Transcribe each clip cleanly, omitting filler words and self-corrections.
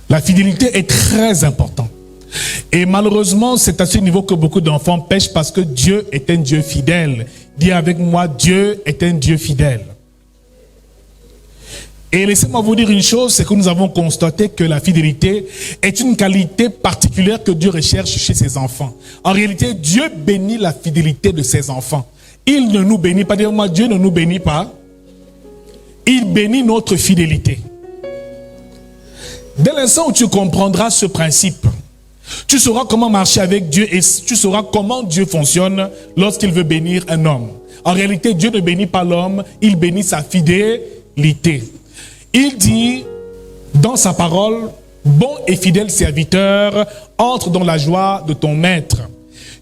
La fidélité est très importante. Et malheureusement, c'est à ce niveau que beaucoup d'enfants pêchent parce que Dieu est un Dieu fidèle. Dis avec moi, Dieu est un Dieu fidèle. Et laissez-moi vous dire une chose, c'est que nous avons constaté que la fidélité est une qualité particulière que Dieu recherche chez ses enfants. En réalité, Dieu bénit la fidélité de ses enfants. Il ne nous bénit pas, dis-moi, Dieu ne nous bénit pas. Il bénit notre fidélité. Dès l'instant où tu comprendras ce principe, tu sauras comment marcher avec Dieu et tu sauras comment Dieu fonctionne lorsqu'il veut bénir un homme. En réalité, Dieu ne bénit pas l'homme, il bénit sa fidélité. Il dit dans sa parole, bon et fidèle serviteur, entre dans la joie de ton maître.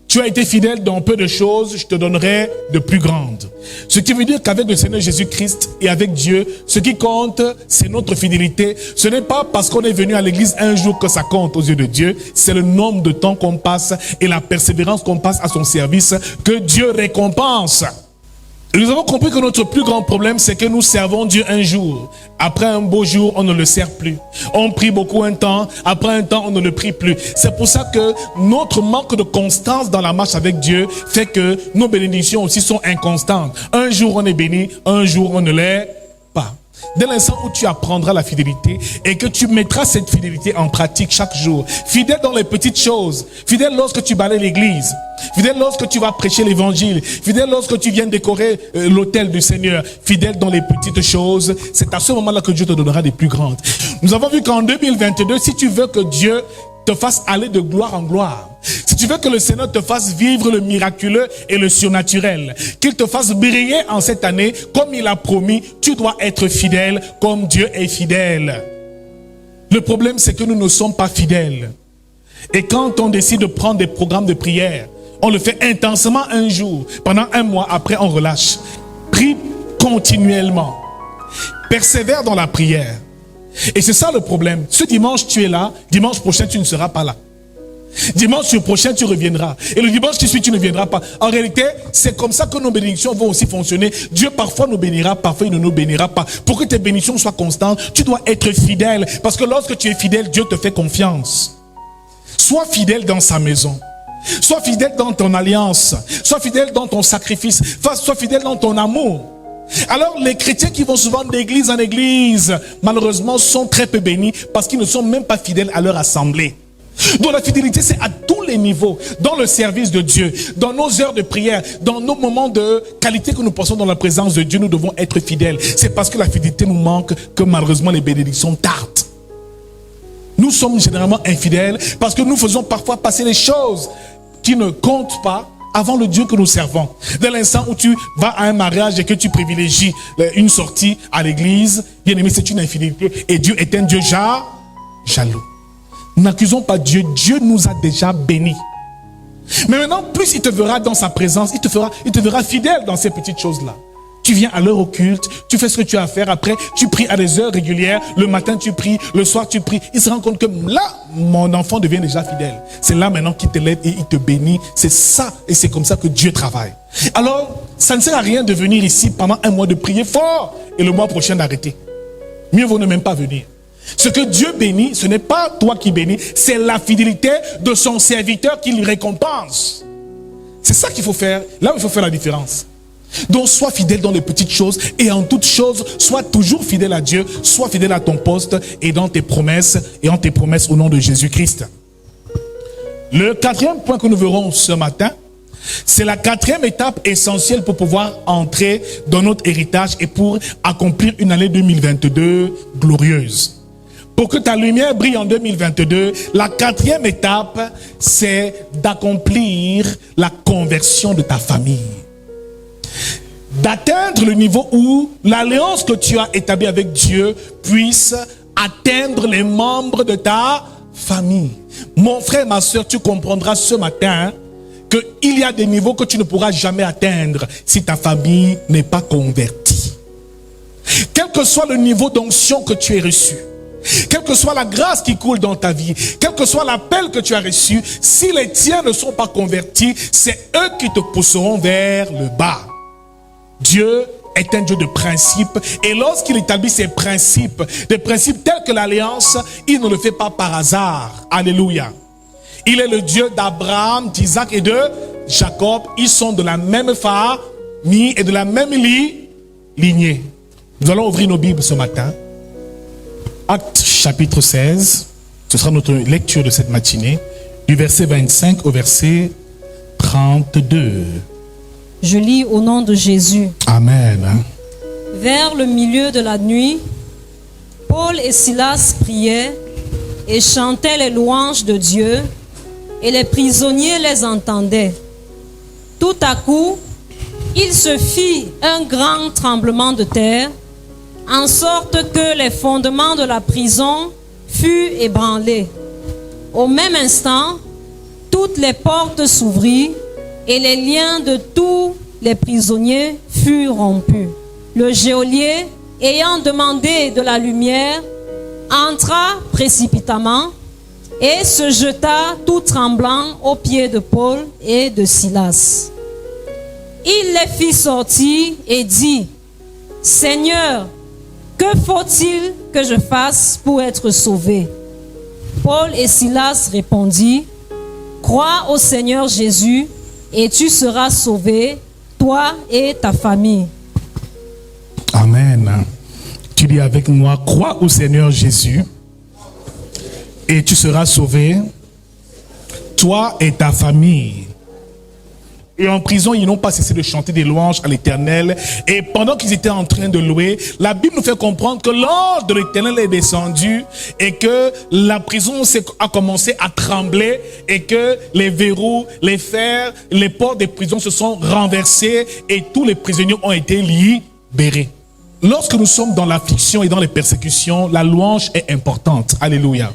Tu as été fidèle dans peu de choses, je te donnerai de plus grandes. Ce qui veut dire qu'avec le Seigneur Jésus-Christ et avec Dieu, ce qui compte, c'est notre fidélité. Ce n'est pas parce qu'on est venu à l'église un jour que ça compte aux yeux de Dieu. C'est le nombre de temps qu'on passe et la persévérance qu'on passe à son service que Dieu récompense. Nous avons compris que notre plus grand problème, c'est que nous servons Dieu un jour. Après un beau jour, on ne le sert plus. On prie beaucoup un temps. Après un temps, on ne le prie plus. C'est pour ça que notre manque de constance dans la marche avec Dieu fait que nos bénédictions aussi sont inconstantes. Un jour, on est béni. Un jour, on ne l'est pas. Dès l'instant où tu apprendras la fidélité et que tu mettras cette fidélité en pratique chaque jour, fidèle dans les petites choses, fidèle lorsque tu balayes l'église, fidèle lorsque tu vas prêcher l'évangile, fidèle lorsque tu viens décorer l'autel du Seigneur, fidèle dans les petites choses, c'est à ce moment-là que Dieu te donnera des plus grandes. Nous avons vu qu'en 2022, si tu veux que Dieu te fasse aller de gloire en gloire, si tu veux que le Seigneur te fasse vivre le miraculeux et le surnaturel, qu'il te fasse briller en cette année comme il a promis, tu dois être fidèle comme Dieu est fidèle. Le problème, c'est que nous ne sommes pas fidèles. Et quand on décide de prendre des programmes de prière, on le fait intensément un jour, pendant un mois, après on relâche. Prie continuellement. Persévère dans la prière. Et c'est ça le problème. Ce dimanche, tu es là. Dimanche prochain, tu ne seras pas là. Dimanche prochain, tu reviendras. Et le dimanche qui suit, tu ne viendras pas. En réalité, c'est comme ça que nos bénédictions vont aussi fonctionner. Dieu parfois nous bénira, parfois il ne nous bénira pas. Pour que tes bénédictions soient constantes, tu dois être fidèle. Parce que lorsque tu es fidèle, Dieu te fait confiance. Sois fidèle dans sa maison. Sois fidèle dans ton alliance. Sois fidèle dans ton sacrifice. Sois fidèle dans ton amour. Alors les chrétiens qui vont souvent d'église en église, malheureusement sont très peu bénis parce qu'ils ne sont même pas fidèles à leur assemblée. Donc la fidélité, c'est à tous les niveaux, dans le service de Dieu, dans nos heures de prière, dans nos moments de qualité que nous passons dans la présence de Dieu, nous devons être fidèles. C'est parce que la fidélité nous manque que malheureusement les bénédictions tardent. Nous sommes généralement infidèles parce que nous faisons parfois passer les choses qui ne comptent pas avant le Dieu que nous servons. Dès l'instant où tu vas à un mariage et que tu privilégies une sortie à l'église, bien aimé, c'est une infidélité. Et Dieu est un Dieu jaloux. N'accusons pas Dieu. Dieu nous a déjà bénis. Mais maintenant, plus il te verra dans sa présence, il te verra fidèle dans ces petites choses-là. Tu viens à l'heure occulte, tu fais ce que tu as à faire. Après, tu pries à des heures régulières. Le matin, tu pries. Le soir, tu pries. Il se rend compte que là, mon enfant devient déjà fidèle. C'est là maintenant qu'il te lève et il te bénit. C'est ça et c'est comme ça que Dieu travaille. Alors, ça ne sert à rien de venir ici pendant un mois de prier fort et le mois prochain d'arrêter. Mieux vaut ne même pas venir. Ce que Dieu bénit, ce n'est pas toi qui bénis, c'est la fidélité de son serviteur qui lui récompense. C'est ça qu'il faut faire, là où il faut faire la différence. Donc sois fidèle dans les petites choses et en toutes choses, sois toujours fidèle à Dieu, sois fidèle à ton poste et dans tes promesses et en tes promesses au nom de Jésus-Christ. Le quatrième point que nous verrons ce matin, c'est la quatrième étape essentielle pour pouvoir entrer dans notre héritage et pour accomplir une année 2022 glorieuse. Pour que ta lumière brille en 2022, la quatrième étape, c'est d'accomplir la conversion de ta famille. D'atteindre le niveau où l'alliance que tu as établie avec Dieu puisse atteindre les membres de ta famille. Mon frère, ma soeur, tu comprendras ce matin qu'il y a des niveaux que tu ne pourras jamais atteindre si ta famille n'est pas convertie. Quel que soit le niveau d'onction que tu aies reçu, quelle que soit la grâce qui coule dans ta vie, quel que soit l'appel que tu as reçu, si les tiens ne sont pas convertis, c'est eux qui te pousseront vers le bas. Dieu est un Dieu de principes. Et lorsqu'il établit ses principes, des principes tels que l'alliance, il ne le fait pas par hasard. Alléluia. Il est le Dieu d'Abraham, d'Isaac et de Jacob. Ils sont de la même famille et de la même lignée. Nous allons ouvrir nos Bibles ce matin. Actes chapitre 16. Ce sera notre lecture de cette matinée. Du verset 25 au verset 32. Je lis au nom de Jésus. Amen. Vers le milieu de la nuit, Paul et Silas priaient et chantaient les louanges de Dieu, et les prisonniers les entendaient. Tout à coup, il se fit un grand tremblement de terre, en sorte que les fondements de la prison furent ébranlés. Au même instant, toutes les portes s'ouvrirent et les liens de tous les prisonniers furent rompus. Le geôlier, ayant demandé de la lumière, entra précipitamment et se jeta tout tremblant aux pieds de Paul et de Silas. Il les fit sortir et dit: « Seigneur, que faut-il que je fasse pour être sauvé ?» Paul et Silas répondirent: « Crois au Seigneur Jésus et tu seras sauvé, toi et ta famille. » Amen. Tu dis avec moi: crois au Seigneur Jésus et tu seras sauvé, toi et ta famille. Et en prison, ils n'ont pas cessé de chanter des louanges à l'Éternel. Et pendant qu'ils étaient en train de louer, la Bible nous fait comprendre que l'ange de l'Éternel est descendu et que la prison a commencé à trembler et que les verrous, les fers, les portes des prisons se sont renversés et tous les prisonniers ont été libérés. Lorsque nous sommes dans l'affliction et dans les persécutions, la louange est importante. Alléluia.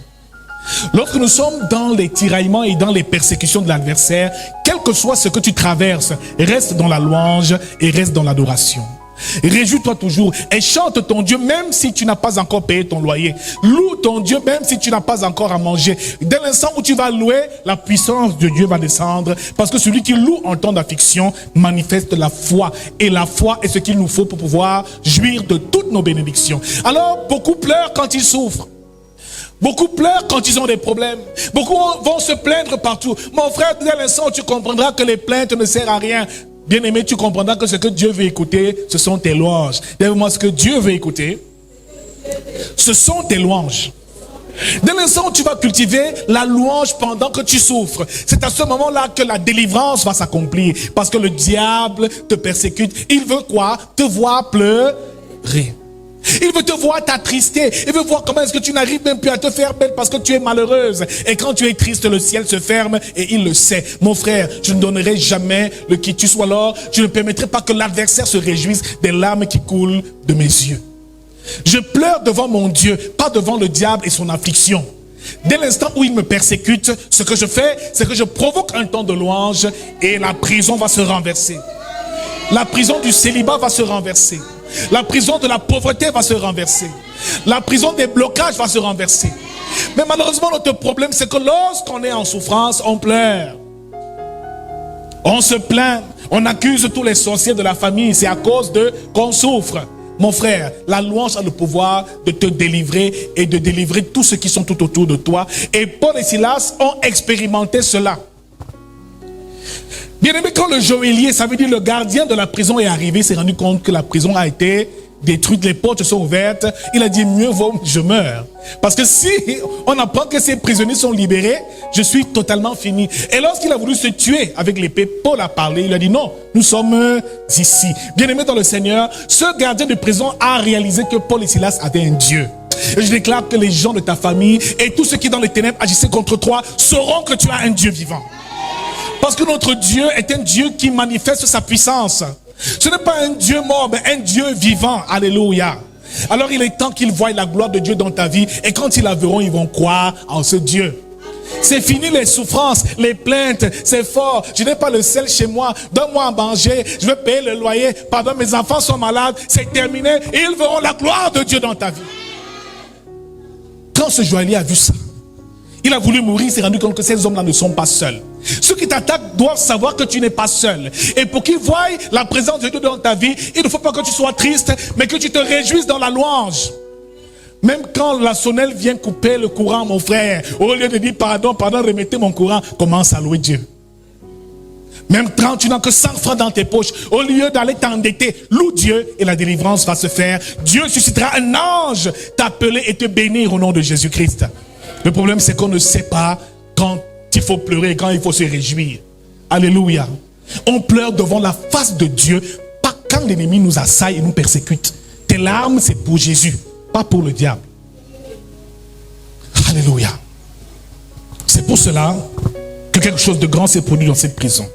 Lorsque nous sommes dans les tiraillements et dans les persécutions de l'adversaire, quel que soit ce que tu traverses, reste dans la louange et reste dans l'adoration. Réjouis-toi toujours et chante ton Dieu même si tu n'as pas encore payé ton loyer. Loue ton Dieu même si tu n'as pas encore à manger. Dès l'instant où tu vas louer, la puissance de Dieu va descendre, parce que celui qui loue en temps d'affliction manifeste la foi. Et la foi est ce qu'il nous faut pour pouvoir jouir de toutes nos bénédictions. Alors, beaucoup pleurent quand ils souffrent. Beaucoup pleurent quand ils ont des problèmes. Beaucoup vont se plaindre partout. Mon frère, dès l'instant où tu comprendras que les plaintes ne servent à rien, bien-aimé, tu comprendras que ce que Dieu veut écouter, ce sont tes louanges. Dis-moi, ce que Dieu veut écouter, ce sont tes louanges. Dès l'instant où tu vas cultiver la louange pendant que tu souffres, c'est à ce moment-là que la délivrance va s'accomplir. Parce que le diable te persécute. Il veut quoi? Te voir pleurer. Il veut te voir t'attrister. Il veut voir comment est-ce que tu n'arrives même plus à te faire belle parce que tu es malheureuse. Et quand tu es triste, le ciel se ferme et il le sait. Mon frère, je ne donnerai jamais le quitus, ou alors je ne permettrai pas que l'adversaire se réjouisse des larmes qui coulent de mes yeux. Je pleure devant mon Dieu, pas devant le diable et son affliction. Dès l'instant où il me persécute, ce que je fais, c'est que je provoque un temps de louange et la prison va se renverser. La prison du célibat va se renverser. La prison de la pauvreté va se renverser. La prison des blocages va se renverser. Mais malheureusement, notre problème, c'est que lorsqu'on est en souffrance, on pleure. On se plaint. On accuse tous les sorciers de la famille. C'est à cause de qu'on souffre. Mon frère, la louange a le pouvoir de te délivrer et de délivrer tous ceux qui sont tout autour de toi. Et Paul et Silas ont expérimenté cela. Bien aimé, quand le geôlier, ça veut dire le gardien de la prison est arrivé, il s'est rendu compte que la prison a été détruite, les portes sont ouvertes. Il a dit: mieux vaut que je meure. Parce que si on apprend que ces prisonniers sont libérés, je suis totalement fini. Et lorsqu'il a voulu se tuer avec l'épée, Paul a parlé, il a dit: non, nous sommes ici. Bien aimé dans le Seigneur, ce gardien de prison a réalisé que Paul et Silas avaient un Dieu. Et je déclare que les gens de ta famille et tous ceux qui dans les ténèbres agissaient contre toi sauront que tu as un Dieu vivant. Parce que notre Dieu est un Dieu qui manifeste sa puissance. Ce n'est pas un Dieu mort, mais un Dieu vivant. Alléluia. Alors il est temps qu'ils voient la gloire de Dieu dans ta vie. Et quand ils la verront, ils vont croire en ce Dieu. C'est fini les souffrances, les plaintes, c'est fort. Je n'ai pas le sel chez moi, donne-moi à manger, je vais payer le loyer. Pardon, mes enfants sont malades, c'est terminé. Et ils verront la gloire de Dieu dans ta vie. Quand ce joaillier a vu ça, il a voulu mourir, il s'est rendu compte que ces hommes-là ne sont pas seuls. Ceux qui t'attaquent doivent savoir que tu n'es pas seul. Et pour qu'ils voient la présence de Dieu dans ta vie, il ne faut pas que tu sois triste, mais que tu te réjouisses dans la louange. Même quand la sonnelle vient couper le courant, mon frère, au lieu de dire pardon, remettez mon courant, commence à louer Dieu. Même quand tu n'as que 100 francs dans tes poches, au lieu d'aller t'endetter, loue Dieu et la délivrance va se faire. Dieu suscitera un ange t'appeler et te bénir au nom de Jésus-Christ. Le problème, c'est qu'on ne sait pas quand il faut pleurer et quand il faut se réjouir. Alléluia. On pleure devant la face de Dieu, pas quand l'ennemi nous assaille et nous persécute. Tes larmes, c'est pour Jésus, pas pour le diable. Alléluia. C'est pour cela que quelque chose de grand s'est produit dans cette prison.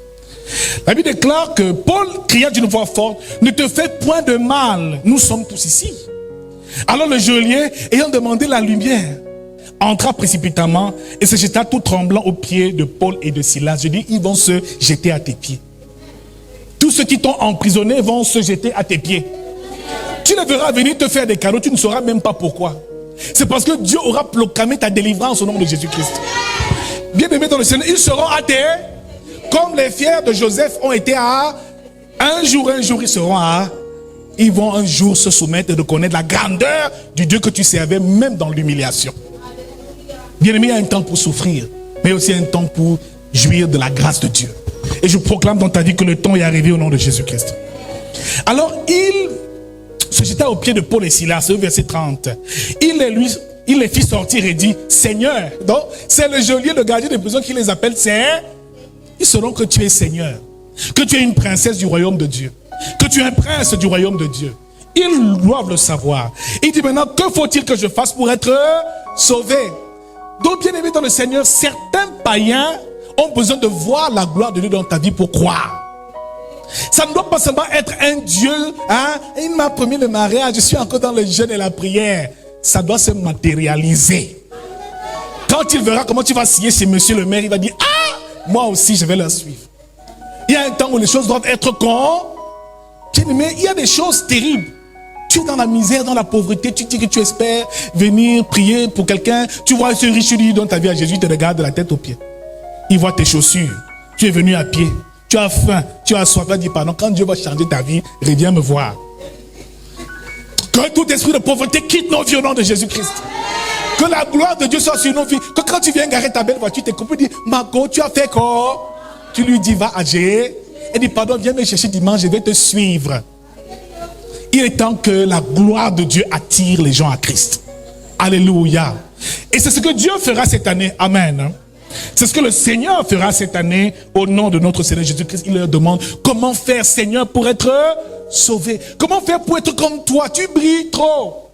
La Bible déclare que Paul cria d'une voix forte, ne te fais point de mal, nous sommes tous ici. Alors le geôlier, ayant demandé la lumière, entra précipitamment et se jeta tout tremblant aux pieds de Paul et de Silas. Je dis, ils vont se jeter à tes pieds. Tous ceux qui t'ont emprisonné vont se jeter à tes pieds. Tu les verras venir te faire des cadeaux, tu ne sauras même pas pourquoi. C'est parce que Dieu aura proclamé ta délivrance au nom de Jésus-Christ. Bien-aimés dans le Seigneur, ils seront à tes... Comme les fiers de Joseph ont été à... Un jour, ils seront à... Ils vont un jour se soumettre et reconnaître la grandeur du Dieu que tu servais, même dans l'humiliation. Bien-aimé, il y a un temps pour souffrir, mais aussi un temps pour jouir de la grâce de Dieu. Et je proclame dans ta vie que le temps est arrivé au nom de Jésus-Christ. Alors, il se jeta aux pieds de Paul et Silas, au verset 30. Il les fit sortir et dit, Seigneur, donc c'est le geôlier, le gardien de prison qui les appelle, ils sauront que tu es Seigneur, que tu es une princesse du royaume de Dieu, que tu es un prince du royaume de Dieu. Ils doivent le savoir. Il dit maintenant, que faut-il que je fasse pour être sauvé? Donc, bien aimé dans le Seigneur, certains païens ont besoin de voir la gloire de Dieu dans ta vie pour croire. Ça ne doit pas seulement être un Dieu, il m'a promis le mariage, je suis encore dans le jeûne et la prière. Ça doit se matérialiser. Quand il verra comment tu vas signer chez monsieur le maire, il va dire, moi aussi je vais leur suivre. Il y a un temps où les choses doivent être bien aimé, il y a des choses terribles. Tu es dans la misère, dans la pauvreté, tu dis que tu espères venir prier pour quelqu'un. Tu vois ce riche, tu dis dans ta vie à Jésus, il te regarde de la tête aux pieds. Il voit tes chaussures. Tu es venu à pied. Tu as faim, tu as soif. Il va dire pardon. Quand Dieu va changer ta vie, reviens me voir. Que tout esprit de pauvreté quitte nos vies au nom de Jésus-Christ. Que la gloire de Dieu soit sur nos vies. Que quand tu viens garer ta belle voiture, tes copains disent, Marco, tu as fait quoi? Tu lui dis, va à Gé. Et dit, pardon, viens me chercher dimanche, je vais te suivre. Il est temps que la gloire de Dieu attire les gens à Christ. Alléluia. Et c'est ce que Dieu fera cette année. Amen. C'est ce que le Seigneur fera cette année au nom de notre Seigneur Jésus-Christ. Il leur demande comment faire, Seigneur, pour être sauvé. Comment faire pour être comme toi? Tu brilles trop.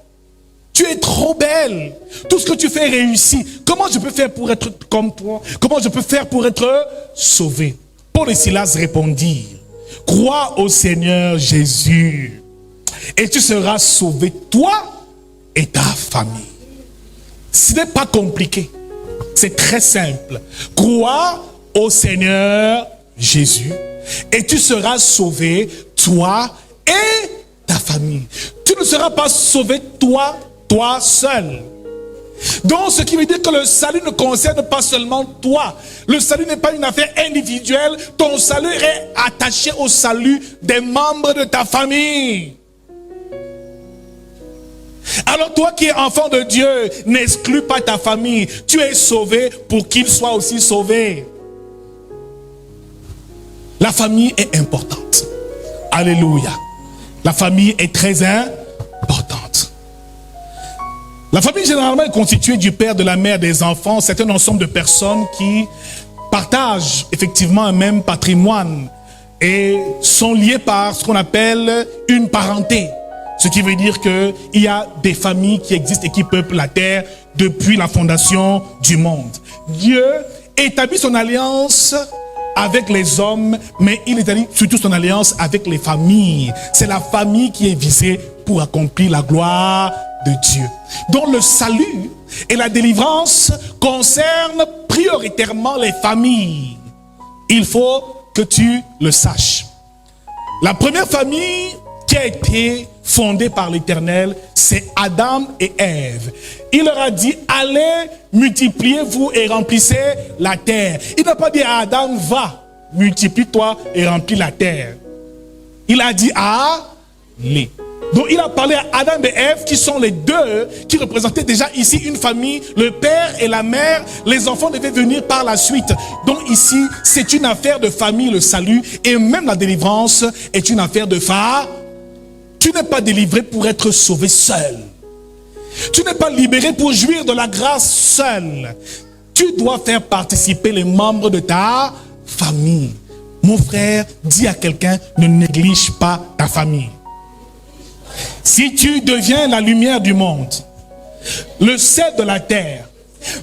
Tu es trop belle. Tout ce que tu fais réussit. Comment je peux faire pour être comme toi? Comment je peux faire pour être sauvé? Paul et Silas répondirent, crois au Seigneur Jésus et tu seras sauvé, toi et ta famille. Ce n'est pas compliqué. C'est très simple. Crois au Seigneur Jésus et tu seras sauvé, toi et ta famille. Tu ne seras pas sauvé, toi seul. Donc, ce qui veut dire que le salut ne concerne pas seulement toi. Le salut n'est pas une affaire individuelle. Ton salut est attaché au salut des membres de ta famille. Alors toi qui es enfant de Dieu, n'exclus pas ta famille. Tu es sauvé pour qu'ils soient aussi sauvés. La famille est importante. Alléluia. La famille est très importante. La famille généralement est constituée du père, de la mère, des enfants. C'est un ensemble de personnes qui partagent effectivement un même patrimoine et sont liées par ce qu'on appelle une parenté. Ce qui veut dire qu'il y a des familles qui existent et qui peuplent la terre depuis la fondation du monde. Dieu établit son alliance avec les hommes, mais il établit surtout son alliance avec les familles. C'est la famille qui est visée pour accomplir la gloire de Dieu. Donc le salut et la délivrance concernent prioritairement les familles. Il faut que tu le saches. La première famille qui a été fondée par l'Éternel, c'est Adam et Ève. Il leur a dit, allez, multipliez-vous et remplissez la terre. Il n'a pas dit à Adam, va, multiplie-toi et remplis la terre. Il a dit, allez. Donc il a parlé à Adam et Ève, qui sont les deux, qui représentaient déjà ici une famille, le père et la mère. Les enfants devaient venir par la suite. Donc ici, c'est une affaire de famille, le salut, et même la délivrance est une affaire de famille. Tu n'es pas délivré pour être sauvé seul. Tu n'es pas libéré pour jouir de la grâce seul. Tu dois faire participer les membres de ta famille. Mon frère, dis à quelqu'un, ne néglige pas ta famille. Si tu deviens la lumière du monde, le sel de la terre,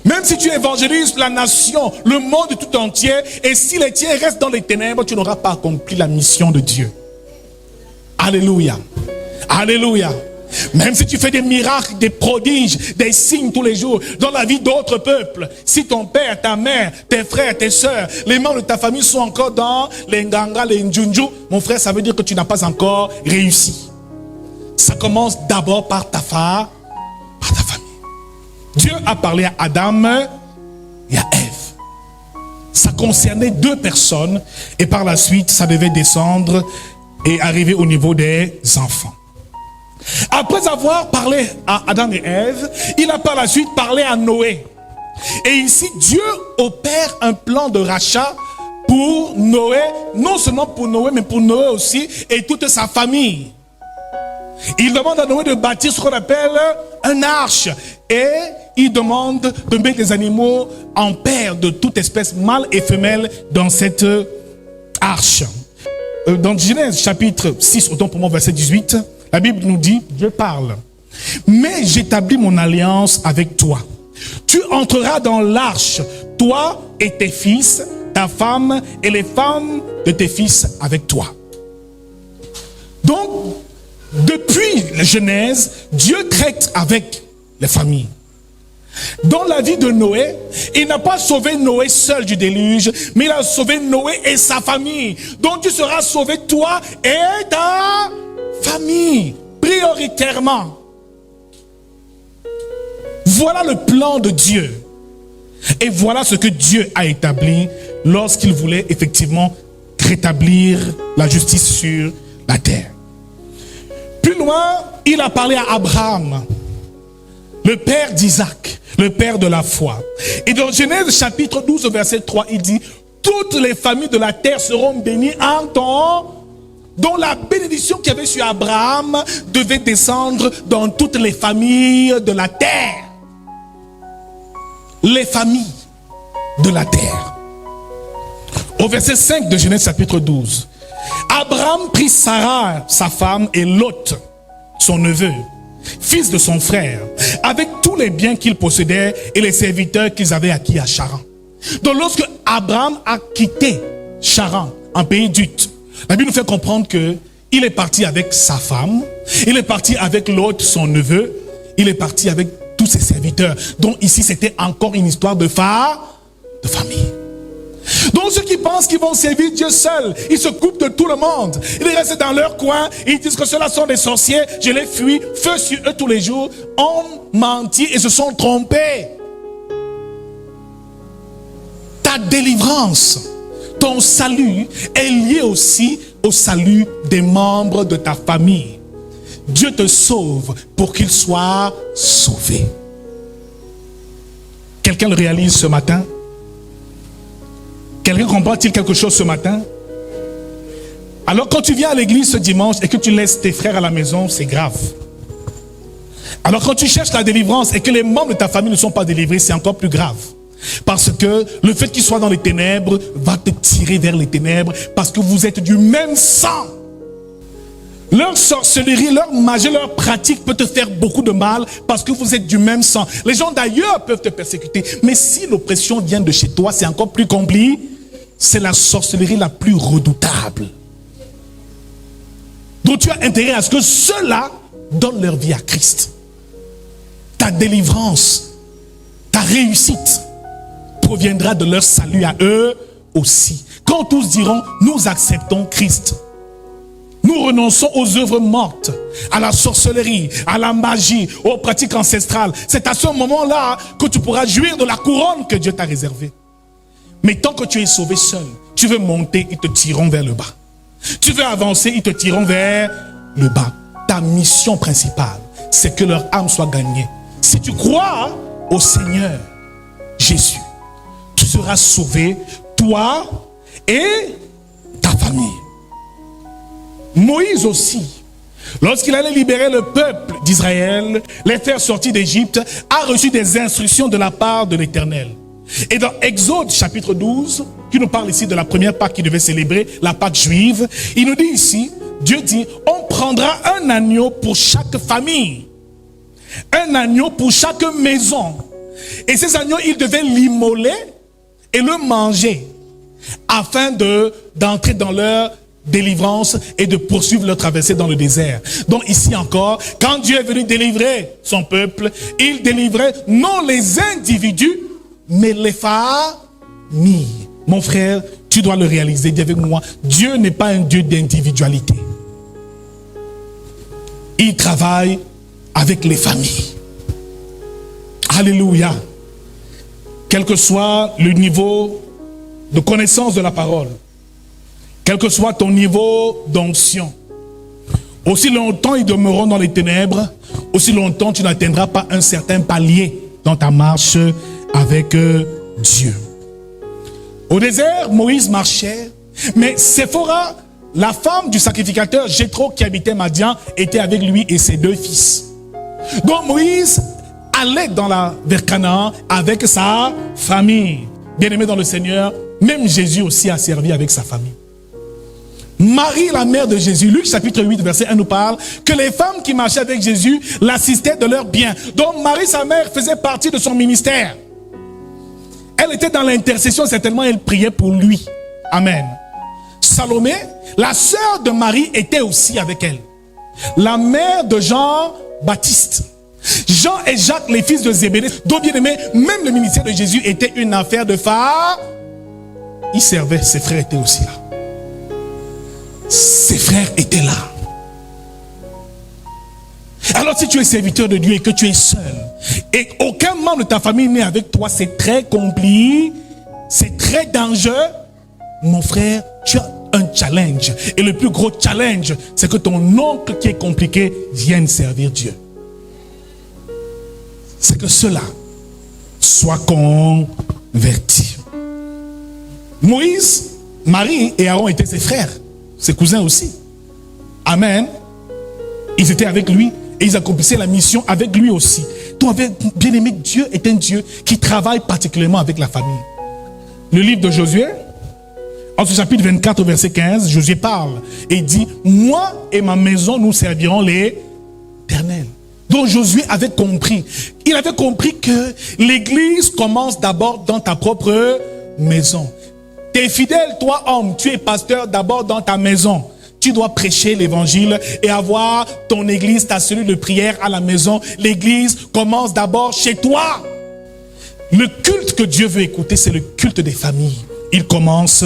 même si tu évangélises la nation, le monde tout entier, et si les tiens restent dans les ténèbres, tu n'auras pas accompli la mission de Dieu. Alléluia. Alléluia. Même si tu fais des miracles, des prodiges, des signes tous les jours dans la vie d'autres peuples, si ton père, ta mère, tes frères, tes sœurs, les membres de ta famille sont encore dans les nganga, les njunju, mon frère, ça veut dire que tu n'as pas encore réussi. Ça commence d'abord par ta famille. Dieu a parlé à Adam et à Ève. Ça concernait deux personnes et par la suite, ça devait descendre et arriver au niveau des enfants. Après avoir parlé à Adam et Ève, il a par la suite parlé à Noé. Et ici, Dieu opère un plan de rachat pour Noé, non seulement pour Noé, mais pour Noé aussi et toute sa famille. Il demande à Noé de bâtir ce qu'on appelle un arche. Et il demande de mettre des animaux en paire de toute espèce, mâle et femelle, dans cette arche. Dans Genèse chapitre 6, autant pour moi verset 18, la Bible nous dit, Dieu parle. Mais j'établis mon alliance avec toi. Tu entreras dans l'arche, toi et tes fils, ta femme et les femmes de tes fils avec toi. Donc, depuis la Genèse, Dieu traite avec les familles. Dans la vie de Noé, il n'a pas sauvé Noé seul du déluge, mais il a sauvé Noé et sa famille. Donc tu seras sauvé toi et ta famille, prioritairement. Voilà le plan de Dieu. Et voilà ce que Dieu a établi lorsqu'il voulait effectivement rétablir la justice sur la terre. Plus loin, il a parlé à Abraham, le père d'Isaac, le père de la foi. Et dans Genèse chapitre 12, verset 3, il dit, toutes les familles de la terre seront bénies en ton... dont la bénédiction qu'il y avait sur Abraham devait descendre dans toutes les familles de la terre. Les familles de la terre. Au verset 5 de Genèse chapitre 12, Abraham prit Sarah, sa femme, et Lot, son neveu, fils de son frère, avec tous les biens qu'ils possédaient et les serviteurs qu'ils avaient acquis à Charan. Donc lorsque Abraham a quitté Charan, en pays d'Ut, la Bible nous fait comprendre que il est parti avec sa femme, il est parti avec Lot, son neveu, il est parti avec tous ses serviteurs. Donc ici, c'était encore une histoire de famille. Donc ceux qui pensent qu'ils vont servir Dieu seul, ils se coupent de tout le monde. Ils restent dans leur coin, ils disent que ceux-là sont des sorciers, je les fuis, feu sur eux tous les jours, ont menti et se sont trompés. Ta délivrance, ton salut est lié aussi au salut des membres de ta famille. Dieu te sauve pour qu'il soit sauvé. Quelqu'un le réalise ce matin? Quelqu'un comprend-il quelque chose ce matin? Alors quand tu viens à l'église ce dimanche et que tu laisses tes frères à la maison, c'est grave. Alors quand tu cherches la délivrance et que les membres de ta famille ne sont pas délivrés, c'est encore plus grave. Parce que le fait qu'ils soient dans les ténèbres va te tirer vers les ténèbres parce que vous êtes du même sang. Leur sorcellerie, leur magie, leur pratique peut te faire beaucoup de mal parce que vous êtes du même sang. Les gens d'ailleurs peuvent te persécuter. Mais si l'oppression vient de chez toi, c'est encore plus compliqué. C'est la sorcellerie la plus redoutable. Donc tu as intérêt à ce que ceux-là donnent leur vie à Christ. Ta délivrance, ta réussite proviendra de leur salut à eux aussi. Quand tous diront, nous acceptons Christ. Nous renonçons aux œuvres mortes, à la sorcellerie, à la magie, aux pratiques ancestrales. C'est à ce moment-là que tu pourras jouir de la couronne que Dieu t'a réservée. Mais tant que tu es sauvé seul, tu veux monter, ils te tireront vers le bas. Tu veux avancer, ils te tireront vers le bas. Ta mission principale, c'est que leur âme soit gagnée. Si tu crois au Seigneur Jésus, tu seras sauvé, toi et ta famille. Moïse aussi, lorsqu'il allait libérer le peuple d'Israël, les faire sortir d'Égypte, a reçu des instructions de la part de l'Éternel. Et dans Exode chapitre 12, qui nous parle ici de la première Pâque qui devait célébrer, la Pâque juive, il nous dit ici, Dieu dit, on prendra un agneau pour chaque famille, un agneau pour chaque maison. Et ces agneaux, ils devaient l'immoler et le manger, afin d'entrer dans leur délivrance et de poursuivre leur traversée dans le désert. Donc ici encore, quand Dieu est venu délivrer son peuple, il délivrait non les individus, mais les familles. Mon frère, tu dois le réaliser, dis avec moi, Dieu n'est pas un Dieu d'individualité. Il travaille avec les familles. Alléluia. Quel que soit le niveau de connaissance de la parole, quel que soit ton niveau d'onction, aussi longtemps ils demeureront dans les ténèbres, aussi longtemps tu n'atteindras pas un certain palier dans ta marche avec Dieu. Au désert, Moïse marchait, mais Séphora, la femme du sacrificateur Jéthro qui habitait Madian, était avec lui et ses 2 fils. Donc Moïse allait vers Canaan avec sa famille. Bien-aimé dans le Seigneur, même Jésus aussi a servi avec sa famille. Marie, la mère de Jésus, Luc chapitre 8, verset 1 nous parle que les femmes qui marchaient avec Jésus l'assistaient de leurs biens. Donc Marie, sa mère, faisait partie de son ministère. Elle était dans l'intercession, certainement elle priait pour lui. Amen. Salomé, la sœur de Marie, était aussi avec elle. La mère de Jean-Baptiste. Jean et Jacques, les fils de Zébédée. Donc bien aimé, même le ministère de Jésus était une affaire de phare. Il servait, ses frères étaient aussi là. Ses frères étaient là. Alors si tu es serviteur de Dieu et que tu es seul, et aucun membre de ta famille n'est avec toi, c'est très compliqué, c'est très dangereux. Mon frère, tu as un challenge. Et le plus gros challenge, c'est que ton oncle qui est compliqué vienne servir Dieu. C'est que cela soit converti. Moïse, Marie et Aaron étaient ses frères, ses cousins aussi. Amen. Ils étaient avec lui et ils accomplissaient la mission avec lui aussi. Donc, bien aimé, Dieu est un Dieu qui travaille particulièrement avec la famille. Le livre de Josué, en ce chapitre 24, verset 15, Josué parle et dit, moi et ma maison, nous servirons l'Éternel. Donc Josué avait compris. Il avait compris que l'église commence d'abord dans ta propre maison. Tu es fidèle, toi homme, tu es pasteur d'abord dans ta maison. Tu dois prêcher l'évangile et avoir ton église, ta cellule de prière à la maison. L'église commence d'abord chez toi. Le culte que Dieu veut écouter, c'est le culte des familles. Il commence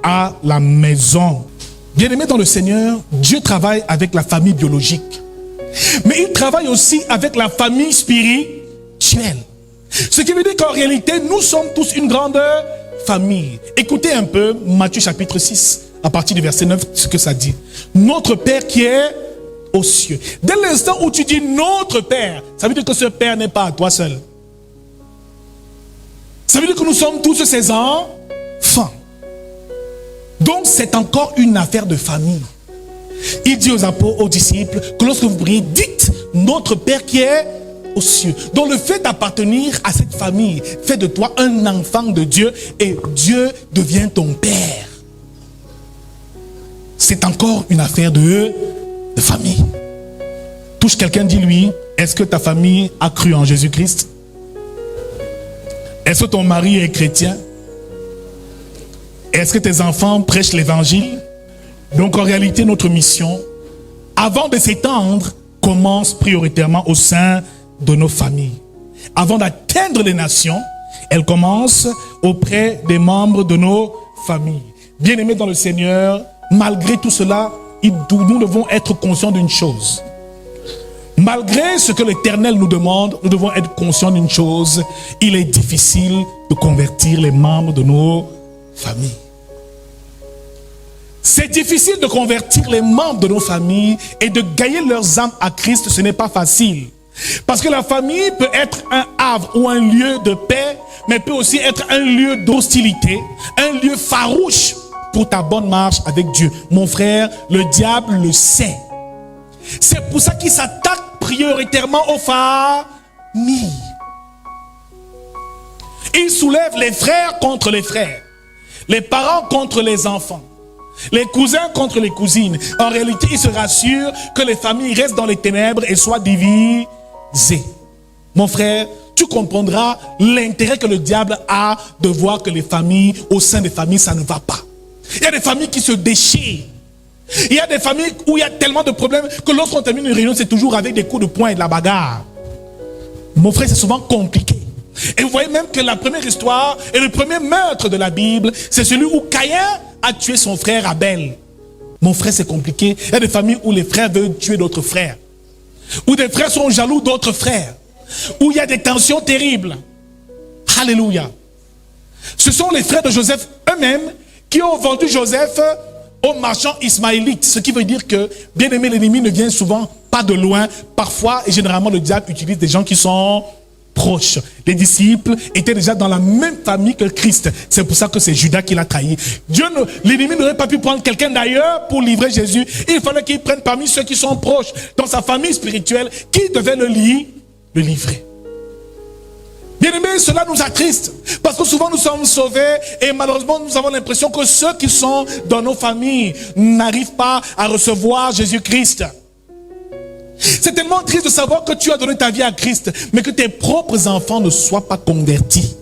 à la maison. Bien-aimé dans le Seigneur, Dieu travaille avec la famille biologique. Mais il travaille aussi avec la famille spirituelle. Ce qui veut dire qu'en réalité, nous sommes tous une grande famille. Écoutez un peu Matthieu chapitre 6, à partir du verset 9, ce que ça dit. Notre Père qui est aux cieux. Dès l'instant où tu dis notre Père, ça veut dire que ce Père n'est pas à toi seul. Ça veut dire que nous sommes tous ses enfants. Donc c'est encore une affaire de famille. Il dit aux apôtres, aux disciples, que lorsque vous priez, dites notre Père qui est aux cieux. Donc le fait d'appartenir à cette famille fait de toi un enfant de Dieu et Dieu devient ton Père. C'est encore une affaire de famille. Touche quelqu'un, dis-lui, est-ce que ta famille a cru en Jésus-Christ? Est-ce que ton mari est chrétien? Est-ce que tes enfants prêchent l'évangile? Donc en réalité, notre mission, avant de s'étendre, commence prioritairement au sein de nos familles. Avant d'atteindre les nations, elle commence auprès des membres de nos familles. Bien-aimés dans le Seigneur, malgré tout cela, nous devons être conscients d'une chose. Malgré ce que l'Éternel nous demande, nous devons être conscients d'une chose. Il est difficile de convertir les membres de nos familles. C'est difficile de convertir les membres de nos familles et de gagner leurs âmes à Christ. Ce n'est pas facile. Parce que la famille peut être un havre ou un lieu de paix, mais peut aussi être un lieu d'hostilité, un lieu farouche pour ta bonne marche avec Dieu. Mon frère, le diable le sait. C'est pour ça qu'il s'attaque prioritairement aux familles. Il soulève les frères contre les frères, les parents contre les enfants, les cousins contre les cousines. En réalité, il se rassure que les familles restent dans les ténèbres et soient divisées. Mon frère, tu comprendras l'intérêt que le diable a de voir que les familles, au sein des familles, ça ne va pas. Il y a des familles qui se déchirent. Il y a des familles où il y a tellement de problèmes que lorsqu'on termine une réunion, c'est toujours avec des coups de poing et de la bagarre. Mon frère, c'est souvent compliqué. Et vous voyez même que la première histoire et le premier meurtre de la Bible, c'est celui où Caïn a tué son frère Abel. Mon frère, c'est compliqué. Il y a des familles où les frères veulent tuer d'autres frères. Où des frères sont jaloux d'autres frères. Où il y a des tensions terribles. Alléluia. Ce sont les frères de Joseph eux-mêmes qui ont vendu Joseph aux marchands ismaélites. Ce qui veut dire que, bien aimé, l'ennemi ne vient souvent pas de loin. Parfois, et généralement, le diable utilise des gens qui sont proches. Les disciples étaient déjà dans la même famille que Christ. C'est pour ça que c'est Judas qui l'a trahi. L'ennemi n'aurait pas pu prendre quelqu'un d'ailleurs pour livrer Jésus. Il fallait qu'il prenne parmi ceux qui sont proches, dans sa famille spirituelle, qui devait le livrer. Bien aimé, cela nous attriste. Parce que souvent nous sommes sauvés et malheureusement nous avons l'impression que ceux qui sont dans nos familles n'arrivent pas à recevoir Jésus-Christ. C'est tellement triste de savoir que tu as donné ta vie à Christ, mais que tes propres enfants ne soient pas convertis.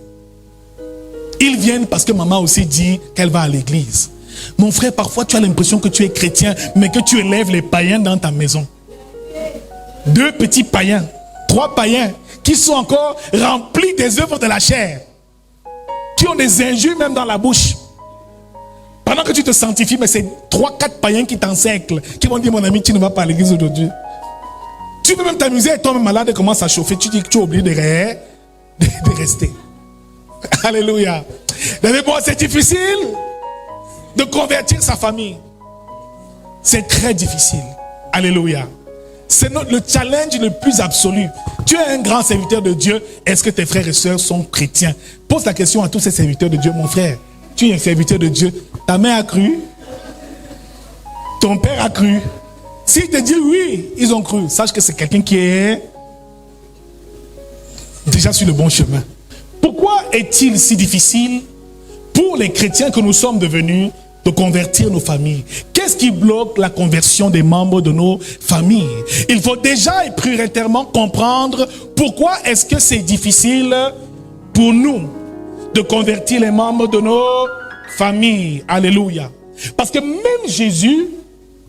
Ils viennent parce que maman aussi dit qu'elle va à l'église. Mon frère, parfois tu as l'impression que tu es chrétien, mais que tu élèves les païens dans ta maison. 2 petits païens, 3 païens, qui sont encore remplis des œuvres de la chair, qui ont des injures même dans la bouche. Pendant que tu te sanctifies, mais c'est 3-4 païens qui t'encerclent, qui vont dire, mon ami, tu ne vas pas à l'église aujourd'hui. Tu peux même t'amuser et toi-même malade et commence à chauffer. Tu dis que tu es obligé de rester. Alléluia. Mais bon, c'est difficile de convertir sa famille. C'est très difficile. Alléluia. C'est le challenge le plus absolu. Tu es un grand serviteur de Dieu. Est-ce que tes frères et sœurs sont chrétiens? Pose la question à tous ces serviteurs de Dieu. Mon frère, tu es un serviteur de Dieu. Ta mère a cru. Ton père a cru. S'ils te disent oui, ils ont cru. Sache que c'est quelqu'un qui est déjà sur le bon chemin. Pourquoi est-il si difficile pour les chrétiens que nous sommes devenus de convertir nos familles? Qu'est-ce qui bloque la conversion des membres de nos familles? Il faut déjà et prioritairement comprendre pourquoi est-ce que c'est difficile pour nous de convertir les membres de nos familles. Alléluia. Parce que même Jésus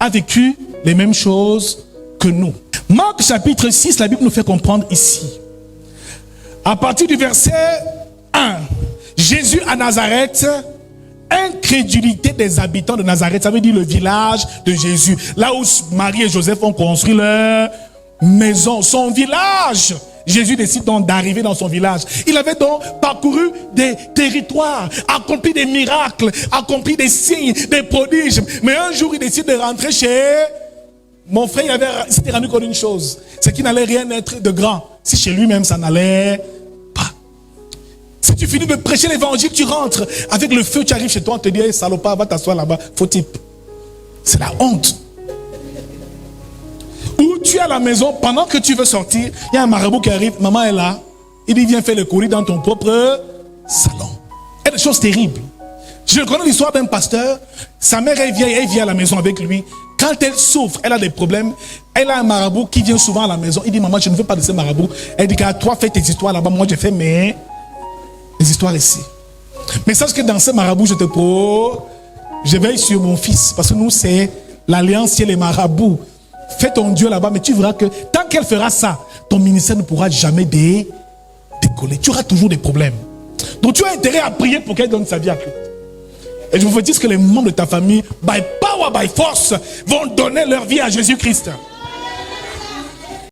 a vécu les mêmes choses que nous. Marc chapitre 6, la Bible nous fait comprendre ici. À partir du verset 1, Jésus à Nazareth, incrédulité des habitants de Nazareth, ça veut dire le village de Jésus. Là où Marie et Joseph ont construit leur maison, son village. Jésus décide donc d'arriver dans son village. Il avait donc parcouru des territoires, accompli des miracles, accompli des signes, des prodiges. Mais un jour, il décide de rentrer chez... Mon frère, il s'était rendu compte d'une chose, c'est qu'il n'allait rien être de grand. Si chez lui-même, ça n'allait pas. Si tu finis de prêcher l'évangile, tu rentres avec le feu, tu arrives chez toi, on te dit, hey, salopard, va t'asseoir là-bas, faux type. C'est la honte. Ou tu es à la maison, pendant que tu veux sortir, il y a un marabout qui arrive, maman est là, il dit, viens faire le courrier dans ton propre salon. Il y a des choses terribles. Je connais l'histoire d'un pasteur, sa mère est vieille, elle vient à la maison avec lui. Quand elle souffre, elle a des problèmes, elle a un marabout qui vient souvent à la maison. Il dit, maman, je ne veux pas de ce marabout. Elle dit, toi, fais tes histoires là-bas, moi, je fais mes histoires ici. Mais sache que dans ce marabout, je veille sur mon fils, parce que nous, c'est l'alliance et les marabouts. Fais ton Dieu là-bas, mais tu verras que tant qu'elle fera ça, ton ministère ne pourra jamais décoller. Tu auras toujours des problèmes. Donc tu as intérêt à prier pour qu'elle donne sa vie à Christ. Et je vous dis que les membres de ta famille, by power by force, vont donner leur vie à Jésus-Christ.